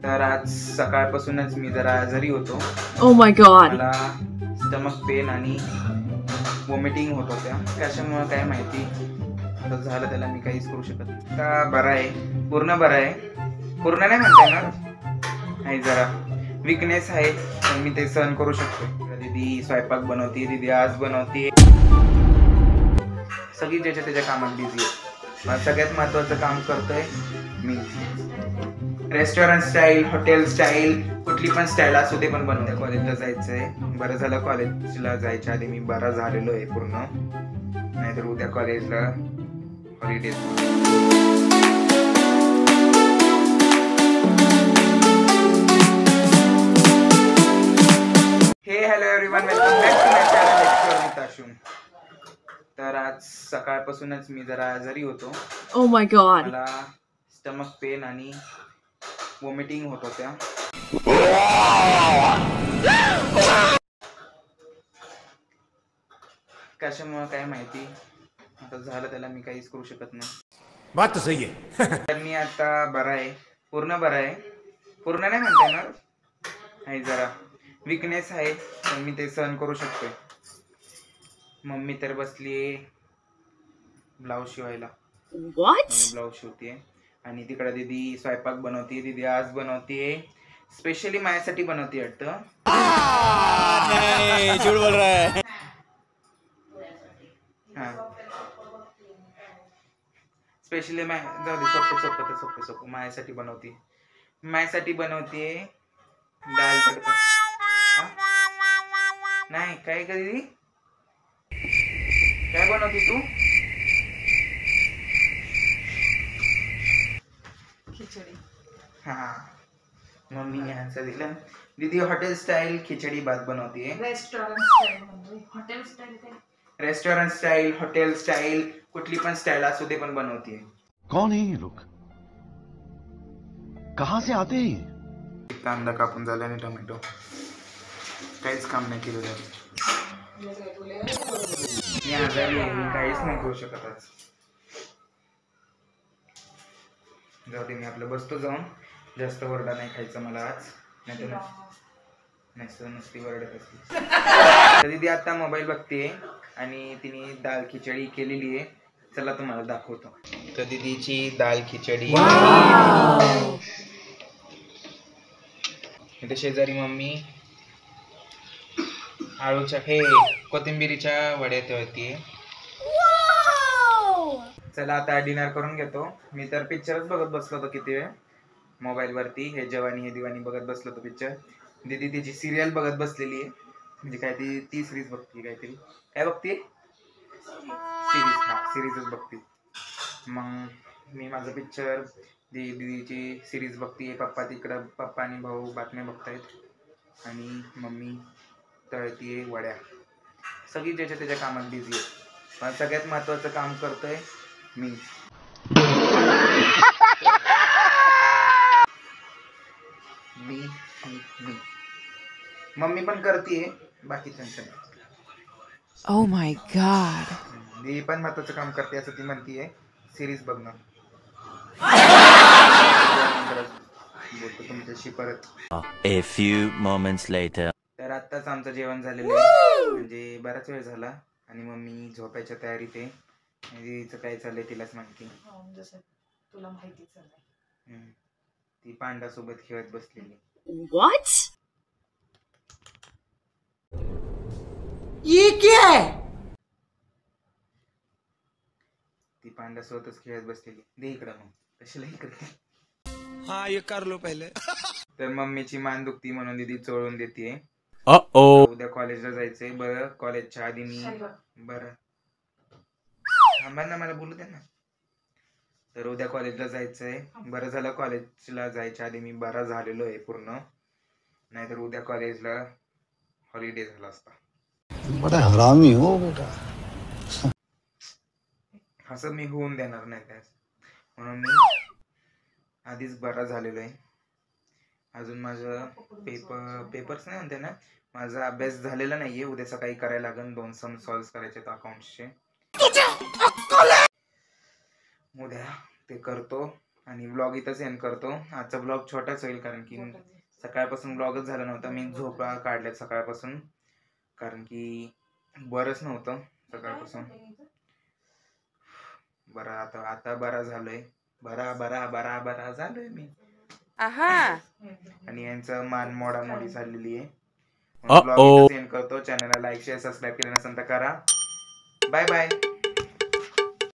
तर आज सकाळपासूनच मी जरा आजारी होतो. Oh my god. मला स्टमक पेन आणि वॉमिटिंग होत होत्या. कशामुळे काय माहिती आता झालं, त्याला मी काहीच करू शकत नाही. आता बरा आहे, पूर्ण बरा आहे. पूर्ण नाही म्हणता येणार, नाही जरा विकनेस आहे, पण मी ते सहन करू शकतो. दीदी स्वयंपाक बनवते, दीदी आज बनवते, सगळी ज्याच्या त्याच्या कामात बिझी आहे. मला सगळ्यात महत्वाचं काम करतोय मी. रेस्टॉरंट स्टाईल, हॉटेल स्टाईल, कुठली पण स्टाईल असू ते पण बनवते. कॉलेजला जायचंय, बरं झालं कॉलेजला जायच्या आधी मी बरा झालेलो आहे पूर्ण, नाहीतर उद्या कॉलेजला holidays. Hey hello everyone, welcome back to my channel explore with Ashum. तर आज सकाळपासूनच मी जरा आजारी होतो. Oh my god. मला स्टमक पेन आणि वॉमिटिंग होत होत्या. कशामुळे काय माहिती आता झालं, त्याला मी काहीच करू शकत नाही. बात तो सही है. तर मी आता बरा आहे, पूर्ण बरा आहे. पूर्ण नाही म्हणता येणार, नाही जरा विकनेस आहे, पण मी ते सहन करू शकतोय. मम्मी तर बसलीये ब्लाऊज शिवायला. What? ब्लाऊज शिवते आणि तिकडे दीदी स्वयंपाक बनवते. दीदी आज बनवते, स्पेशली माझ्यासाठी बनवते वाटतं. नहीं, झूठ बोल रहा है. हा, स्पेशली जाऊ दे, सोपं माझ्यासाठी बनवते. माझ्यासाठी बनवते डाळ तडका. नाही काय का दीदी, काय बनवते तू? खिचडी. हा, मम्मीने आन्सर दिला. दीदी हॉटेल स्टाईल खिचडी भात बनवते. रेस्टॉरंट स्टाईल, हॉटेल स्टाईल, कुठली पण स्टाईल असू ते पण बनवते. कौन है ये लोग, कहां से आते हैं? कांदा कापून झाला आणि टोमॅटो, काहीच काम नाही केलं. मी आजारी आहे, मी काहीच नाही करू शकत आज. जाऊ दे, मी आपलं बसतो जाऊन. जास्त वरडा नाही खायचा मला आज, नाही तर नुसती वरडत असते. तर दीदी आता मोबाईल बघते आणि तिने दाल खिचडी केलेली आहे. चला तुम्हाला दाखवतो. तर दीदीची दाल खिचडी. इथे शेजारी मम्मी आळूच्या कोथिंबिरीच्या वड्या ठेवते. चला आता डिनर करून घेतो. मी तर पिक्चरच बघत बसलो होतो किती वेळ मोबाईल वरती. हे जवानी हे दिवानी बघत बसलो होतो पिक्चर. दीदी तिची सिरियल बघत बसलेली आहे, म्हणजे काय ती सिरीज बघते काहीतरी. काय बघते? सिरीज. हा, सिरीजच बघते. मग मी माझं पिक्चर, दीदीची सिरीज बघते. पप्पा आणि भाऊ बातम्या बघतायत आणि मम्मी तळतीये वड्या. सगळी ज्याच्या त्याच्या कामात बिझी आहे. पण सगळ्यात महत्वाचं काम करतोय मी. मम्मी पण करतीये, बाकी त्यांचं. Oh my god. ती पण महत्वाचं काम करते असं ती म्हणतीये, सिरीज बघणं. बोलतो तुमच्याशी परत. A few moments later. तर आत्ताच आमचं जेवण झालेलं आहे, म्हणजे बराच वेळ झाला आणि मम्मी झोपायच्या तयारीत आहे. दीदीचं काय चाललंय तिलाच माहिती. जसं तुला माहितीच आहे. ती पांडा सोबत खेळत बसलेली. What? ये क्या है? ती पांडा सोबतच खेळत बसलेली. दे इकडं मग, कशाला इकडे. हाँ, ये कर लो पहले. तर मम्मीची मान दुखती म्हणून दीदी चोळून देते. उद्या कॉलेजला जायचंय. बरं, कॉलेजच्या आधी मी बरं थांबा ना, मला बोलू दे ना. तर उद्या कॉलेजला जायचंय. बरं झालं कॉलेजला जायच्या आधी मी बरा झालेलो आहे पूर्ण, नाहीतर उद्या कॉलेजला हॉलिडे झाला असता. बड़ा हरामी हो बेटा. असं मी होऊन देणार नाही त्यास, म्हणून मी आधीच बरा झालेलो आहे. अजून माझं पेपर्स नाही म्हणते ना, माझा अभ्यास झालेला नाहीये. उद्या सकाळी करायला लागेल. 2 सम सॉल्व करायचे अकाउंट्सचे. उद्या ते करतो आणि ब्लॉग इथंच एंड करतो. आजचा ब्लॉग छोटाच होईल कारण की सकाळपासून ब्लॉगच झाला नव्हता. मी झोपा काढल्यात सकाळपासून कारण की बरंच नव्हतं सकाळपासून. बरं आता बरा झालोय. बरा झालोय मी. आणि यांचं मान मोडामोडी झालेली आहे. ब्लॉग इथंच एंड करतो. चॅनलला लाईक शेअर सबस्क्राईब केलं नसेल तर करा. Bye bye.